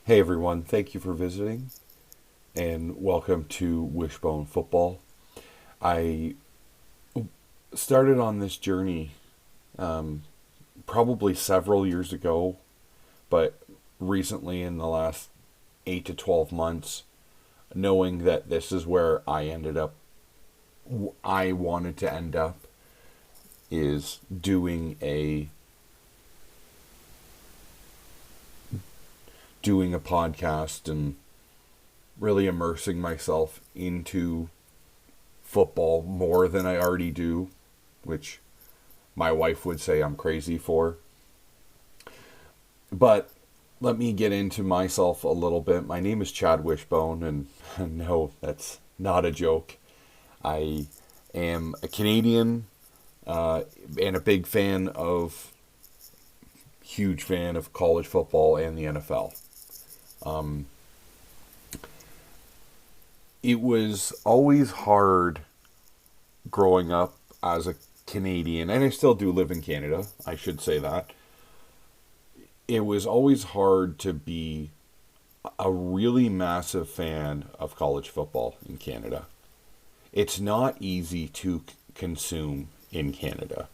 Hey everyone, thank you for visiting and welcome to Wishbone Football. I started on this journey um, probably several years ago, but recently in the last 8 to 12 months, knowing that this is where I wanted to end up, is doing a podcast and really immersing myself into football more than I already do, which my wife would say I'm crazy for. But let me get into myself a little bit. My name is Chad Wishbone, and no, that's not a joke. I am a Canadian and a huge fan of college football and the NFL. Um, it was always hard growing up as a Canadian, and I still do live in Canada, I should say that. It was always hard to be a really massive fan of college football in Canada. It's not easy to consume in Canada.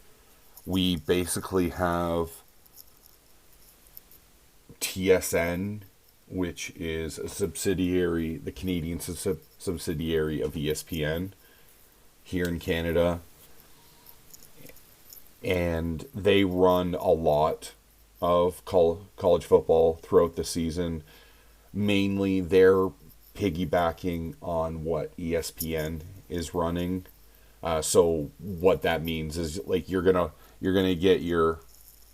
We basically have TSN, which is a subsidiary, the Canadian subsidiary of ESPN here in Canada. And they run a lot of college football throughout the season. Mainly, they're piggybacking on what ESPN is running. So what that means is like you're gonna get your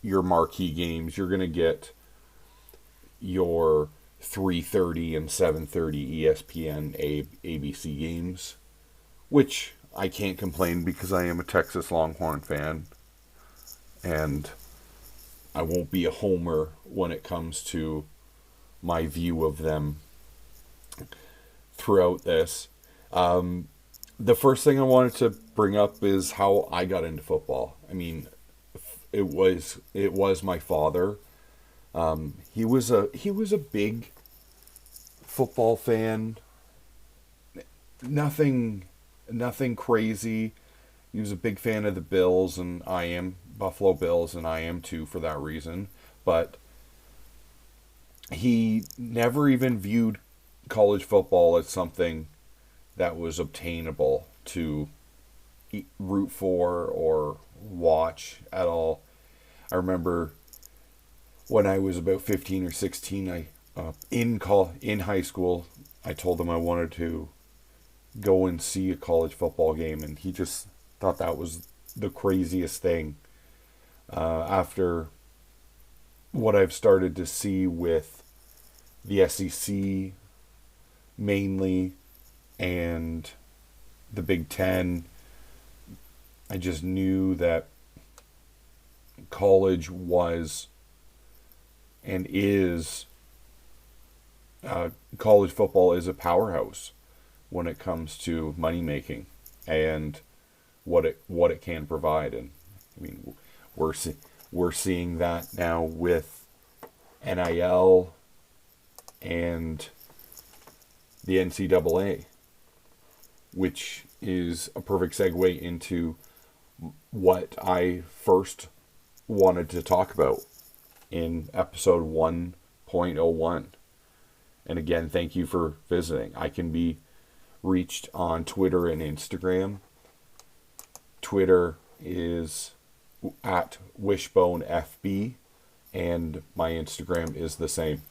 marquee games. You're gonna get your 3:30 and 7:30 ESPN ABC games, which I can't complain because I am a Texas Longhorn fan, and I won't be a homer when it comes to my view of them throughout this. The first thing I wanted to bring up is how I got into football. I mean, it was my father. He was a big football fan. Nothing nothing crazy. He was a big fan of the Bills, and I am Buffalo Bills, and I am too for that reason. But he never even viewed college football as something that was obtainable to root for or watch at all. I remember when I was about 15 or 16, in high school, I told him I wanted to go and see a college football game, and he just thought that was the craziest thing. After what I've started to see with the SEC mainly and the Big Ten, I just knew that college was and is college football is a powerhouse when it comes to money making and what it can provide. And I mean, we're seeing that now with NIL and the NCAA, which is a perfect segue into what I first wanted to talk about in episode 1.01. And again, thank you for visiting. I can be reached on Twitter and Instagram. Twitter is at WishboneFB, and my Instagram is the same.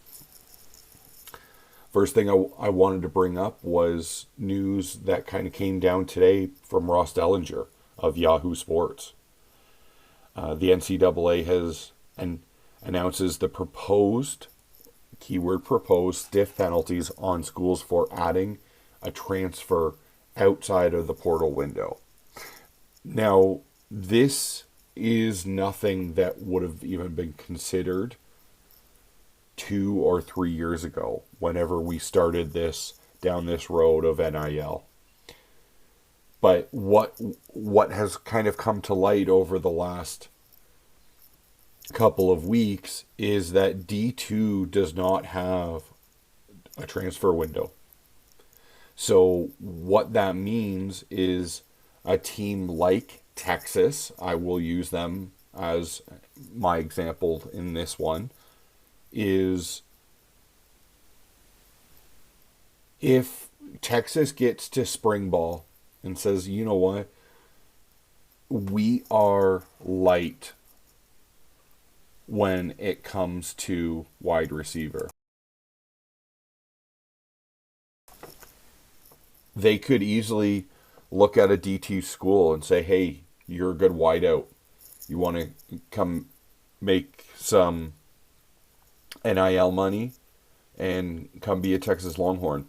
First thing I wanted to bring up was news that kind of came down today from Ross Dellinger of Yahoo Sports. The NCAA has announces the proposed, keyword proposed, stiff penalties on schools for adding a transfer outside of the portal window. Now, this is nothing that would have even been considered 2 or 3 years ago, whenever we started down this road of NIL. But what has kind of come to light over the last couple of weeks is that D2 does not have a transfer window. So what that means is a team like Texas, I will use them as my example in this one, is if Texas gets to spring ball and says, you know what, we are light when it comes to wide receiver. They could easily look at a D2 school and say, hey, you're a good wideout. You want to come make some NIL money and come be a Texas Longhorn.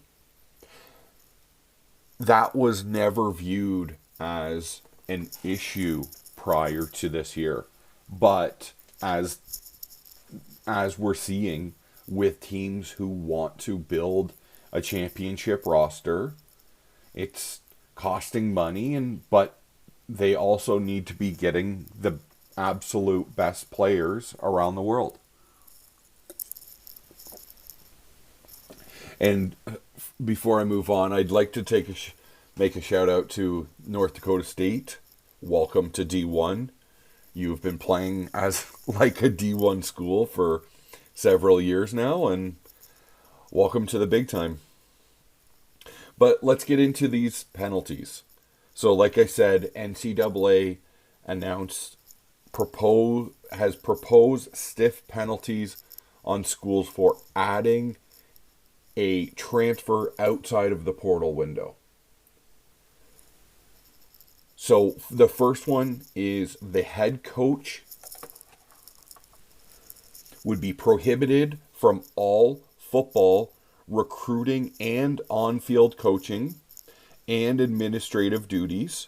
That was never viewed as an issue prior to this year. But as we're seeing with teams who want to build a championship roster, it's costing money, but they also need to be getting the absolute best players around the world. And before I move on, I'd like to make a shout out to North Dakota State. Welcome to D1. You've been playing as like a D1 school for several years now, and welcome to the big time. But let's get into these penalties. So like I said, NCAA has proposed stiff penalties on schools for adding a transfer outside of the portal window. So the first one is the head coach would be prohibited from all football, recruiting, and on-field coaching and administrative duties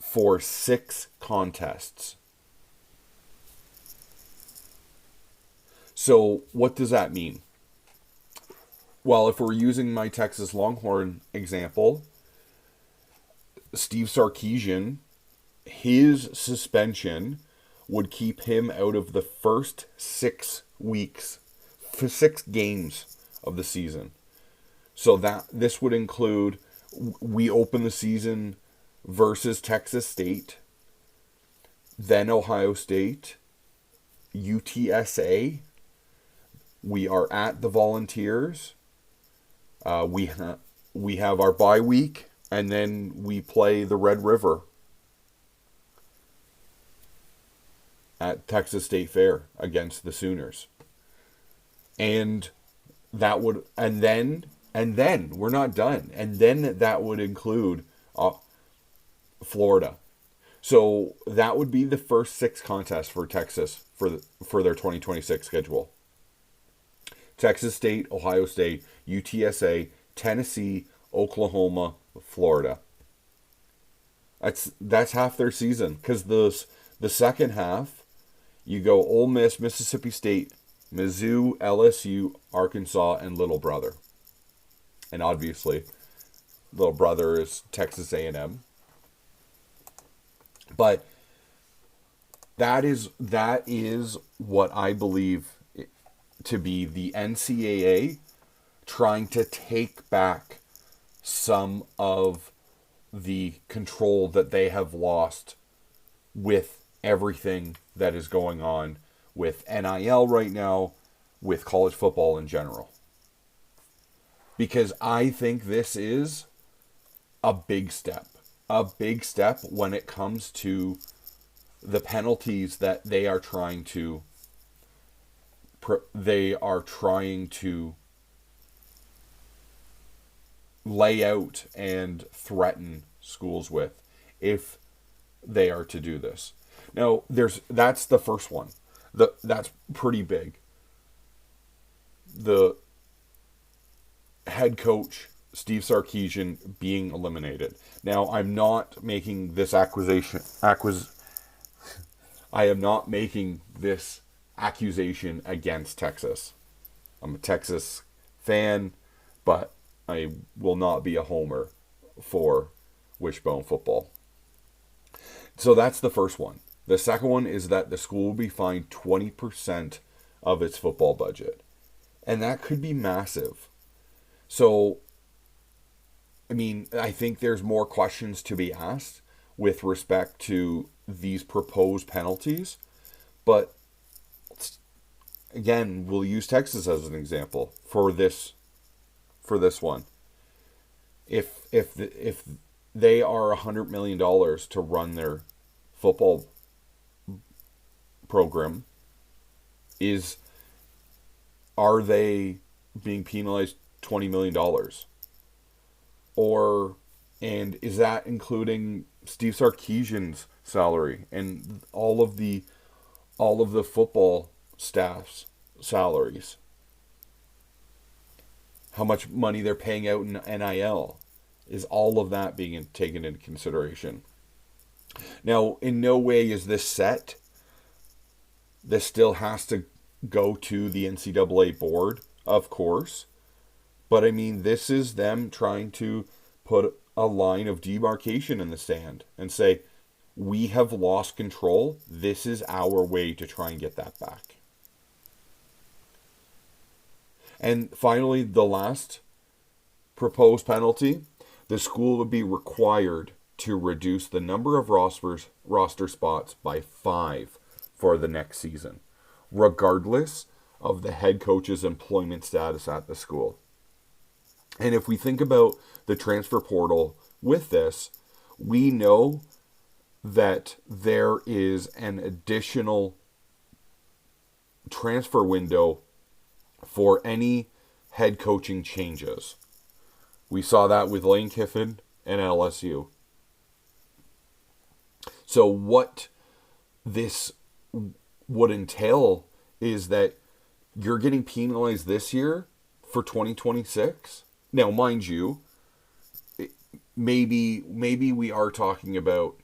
for 6 contests. So what does that mean? Well, if we're using my Texas Longhorn example, Steve Sarkisian, his suspension would keep him out of the first 6 weeks, for 6 games of the season. So that this would include, we open the season versus Texas State, then Ohio State, UTSA. We are at the Volunteers. We have our bye week, and then we play the Red River at Texas State Fair against the Sooners. And that would, and then we're not done. And then that would include Florida. So that would be the first 6 contests for Texas for their 2026 schedule. Texas State, Ohio State, UTSA, Tennessee, Oklahoma, Florida. That's half their season, because the second half, you go Ole Miss, Mississippi State, Mizzou, LSU, Arkansas, and Little Brother. And obviously, Little Brother is Texas A&M. But that is what I believe to be the NCAA trying to take back some of the control that they have lost with everything that is going on with NIL right now, with college football in general. Because I think this is a big step when it comes to the penalties that they are trying to lay out and threaten schools with, if they are to do this. Now, that's the first one. That's pretty big. The head coach, Steve Sarkisian, being eliminated. Now, I'm not making this accusation against Texas. I'm a Texas fan, but I will not be a homer for Wishbone Football. So that's the first one. The second one is that the school will be fined 20% of its football budget. And that could be massive. So, I mean, I think there's more questions to be asked with respect to these proposed penalties. But again, we'll use Texas as an example for this one. If they are $100 million to run their football program, are they being penalized $20 million? And is that including Steve Sarkisian's salary and all of the football staff's salaries? How much money they're paying out in NIL? Is all of that being taken into consideration? Now, in no way is this set. This still has to go to the NCAA board, of course. But I mean, this is them trying to put a line of demarcation in the sand and say, we have lost control. This is our way to try and get that back. And finally, the last proposed penalty, the school would be required to reduce the number of roster spots by 5 for the next season, regardless of the head coach's employment status at the school. And if we think about the transfer portal with this, we know that there is an additional transfer window for any head coaching changes. We saw that with Lane Kiffin and LSU. So what this would entail is that you're getting penalized this year for 2026. Now, mind you, maybe we are talking about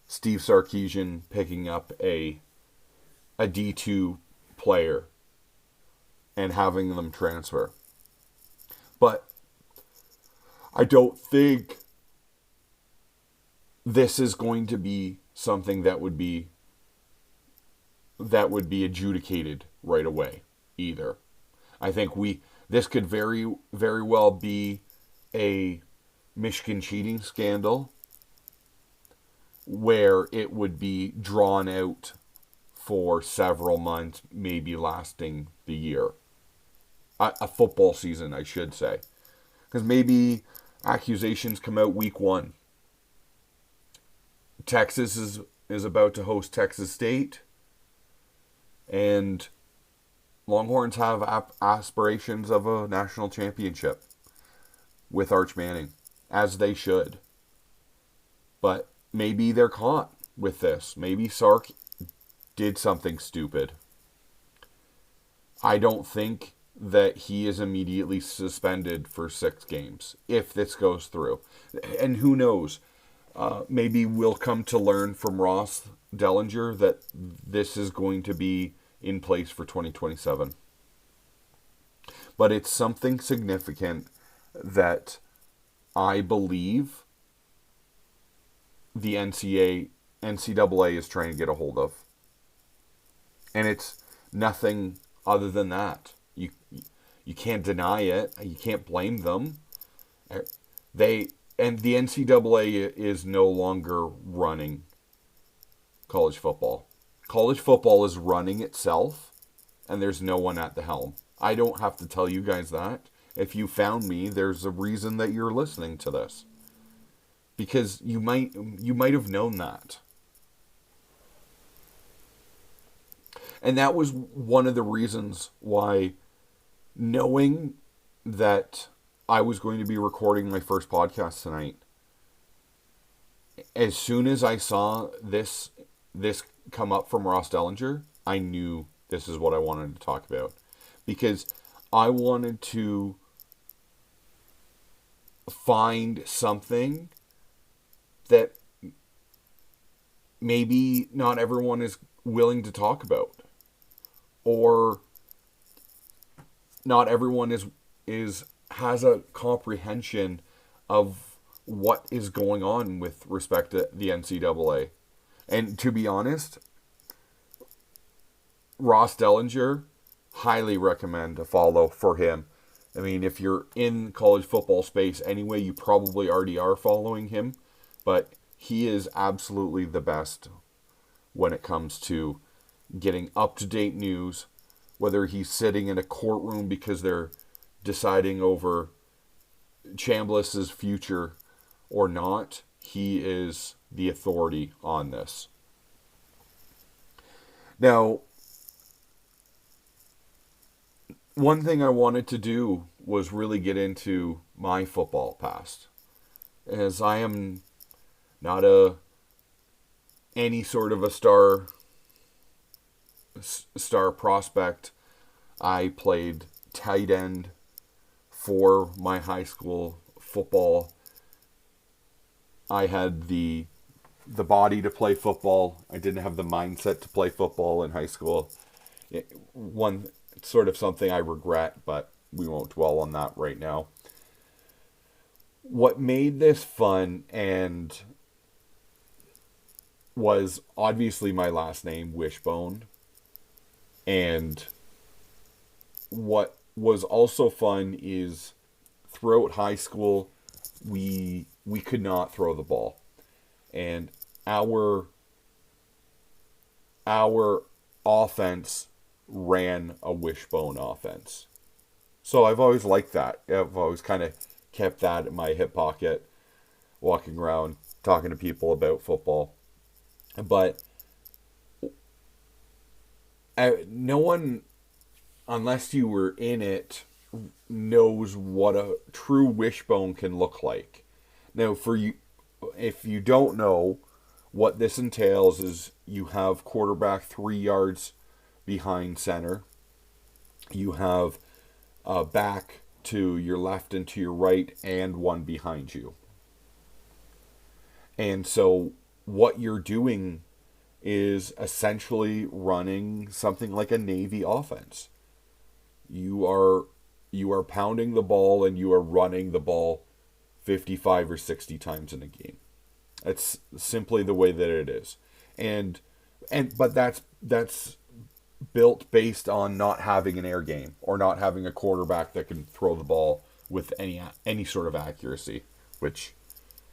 Steve Sarkisian picking up a D2 player and having them transfer. But I don't think this is going to be something that would be adjudicated right away either. I think this could very, very well be a Michigan cheating scandal where it would be drawn out for several months, maybe lasting the year. A football season, I should say. Because maybe accusations come out week 1. Texas is about to host Texas State. And Longhorns have aspirations of a national championship with Arch Manning, as they should. But maybe they're caught with this. Maybe Sark did something stupid. I don't think that he is immediately suspended for 6 games if this goes through. And who knows? Maybe we'll come to learn from Ross Dellinger that this is going to be in place for 2027. But it's something significant that I believe the NCAA is trying to get a hold of. And it's nothing other than that. You can't deny it. You can't blame them. The NCAA is no longer running college football. College football is running itself, and there's no one at the helm. I don't have to tell you guys that. If you found me, there's a reason that you're listening to this. Because you might have known that. And that was one of the reasons why, knowing that I was going to be recording my first podcast tonight, as soon as I saw this come up from Ross Dellinger, I knew this is what I wanted to talk about. Because I wanted to find something that maybe not everyone is willing to talk about. Or not everyone has a comprehension of what is going on with respect to the NCAA. And to be honest, Ross Dellinger, highly recommend a follow for him. I mean, if you're in college football space anyway, you probably already are following him, but he is absolutely the best when it comes to getting up-to-date news, whether he's sitting in a courtroom because they're deciding over Chambliss's future or not. He is the authority on this. Now, one thing I wanted to do was really get into my football past, as I am not any sort of a star prospect. I played tight end for my high school football. I had the body to play football. I didn't have the mindset to play football in high school. One sort of something I regret, but we won't dwell on that right now. What made this fun and was obviously my last name, Wishbone. And what was also fun is throughout high school, we could not throw the ball. And our offense ran a wishbone offense. So I've always liked that. I've always kind of kept that in my hip pocket, walking around, talking to people about football. But no one, unless you were in it, knows what a true wishbone can look like. Now, for you, if you don't know, what this entails is you have quarterback 3 yards behind center. You have a back to your left and to your right, and one behind you. And so what you're doing is essentially running something like a Navy offense. You are pounding the ball and you are running the ball 55 or 60 times in a game. It's simply the way that it is. But that's built based on not having an air game or not having a quarterback that can throw the ball with any sort of accuracy, which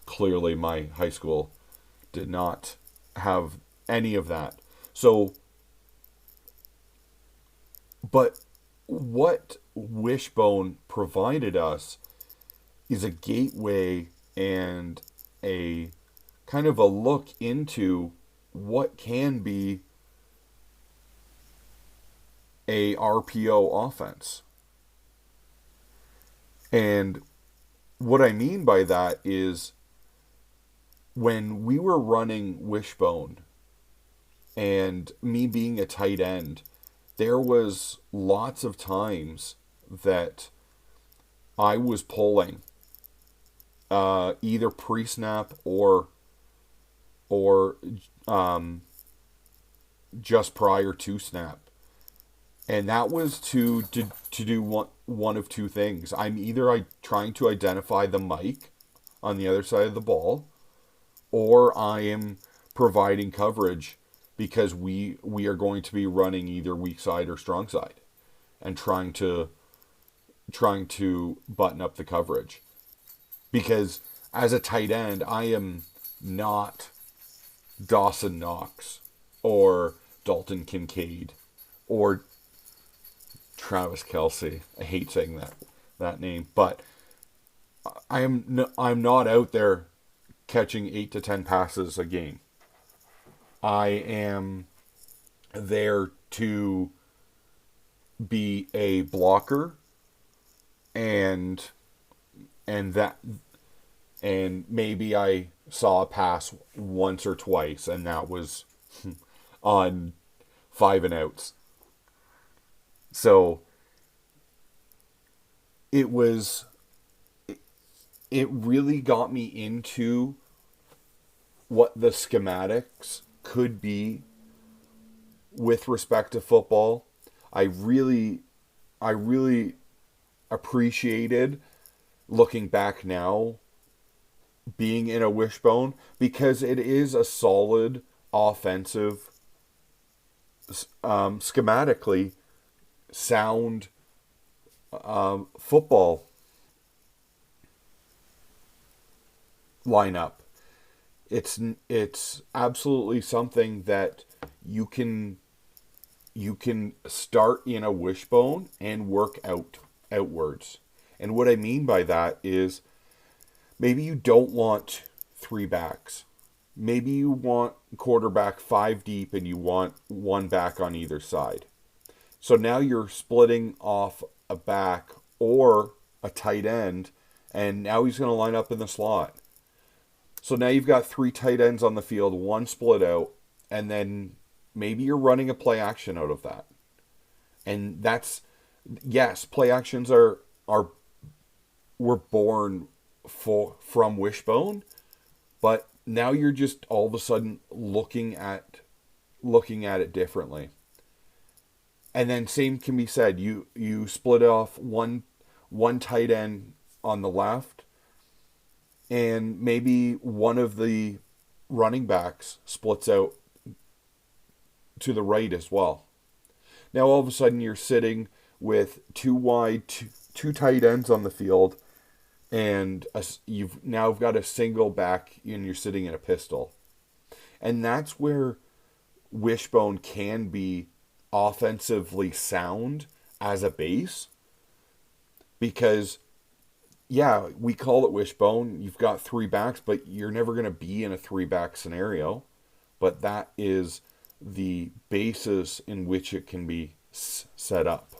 clearly my high school did not have any of that. So, but what Wishbone provided us is a gateway and a kind of a look into what can be a RPO offense. And what I mean by that is when we were running Wishbone and me being a tight end, there was lots of times that I was pulling either pre-snap or just prior to snap. And that was to do one of two things. I'm either trying to identify the mic on the other side of the ball, or I am providing coverage because we are going to be running either weak side or strong side and trying to button up the coverage. Because as a tight end, I am not Dawson Knox or Dalton Kincaid or Travis Kelce. I hate saying that name, but I'm not out there catching 8 to 10 passes a game. I am there to be a blocker and maybe I saw a pass once or twice, and that was on 5 and outs. So it really got me into what the schematics could be with respect to football. I really appreciated, looking back now, being in a wishbone, because it is a solid offensive schematically sound football lineup. It's absolutely something that you can you can start in a wishbone and work outwards. And what I mean by that is maybe you don't want three backs. Maybe you want quarterback five deep and you want one back on either side. So now you're splitting off a back or a tight end, and now he's going to line up in the slot. So now you've got three tight ends on the field, one split out, and then maybe you're running a play action out of that. And that's, yes, play actions are were born from Wishbone, but now you're just all of a sudden looking at it differently. And then same can be said. You split off one tight end on the left, and maybe one of the running backs splits out to the right as well. Now all of a sudden you're sitting with two wide, two tight ends on the field, and you've now got a single back, and you're sitting in a pistol. And that's where Wishbone can be offensively sound as a base, because yeah, we call it Wishbone. You've got three backs, but you're never going to be in a three back scenario. But that is the basis in which it can be set up.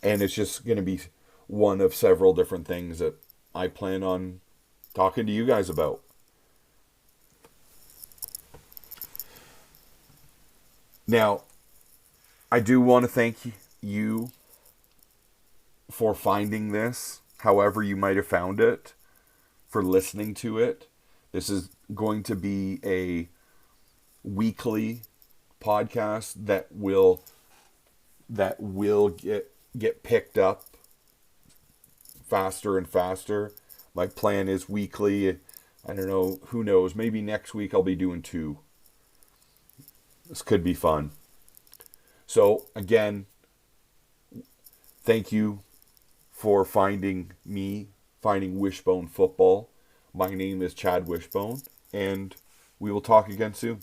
And it's just going to be one of several different things that I plan on talking to you guys about. Now, I do want to thank you for finding this, however you might have found it, for listening to it. This is going to be a weekly podcast that will get picked up faster and faster. My plan is weekly. I don't know, who knows, maybe next week I'll be doing two. This could be fun. So again, thank you for finding Wishbone Football. My name is Chad Wishbone, and we will talk again soon.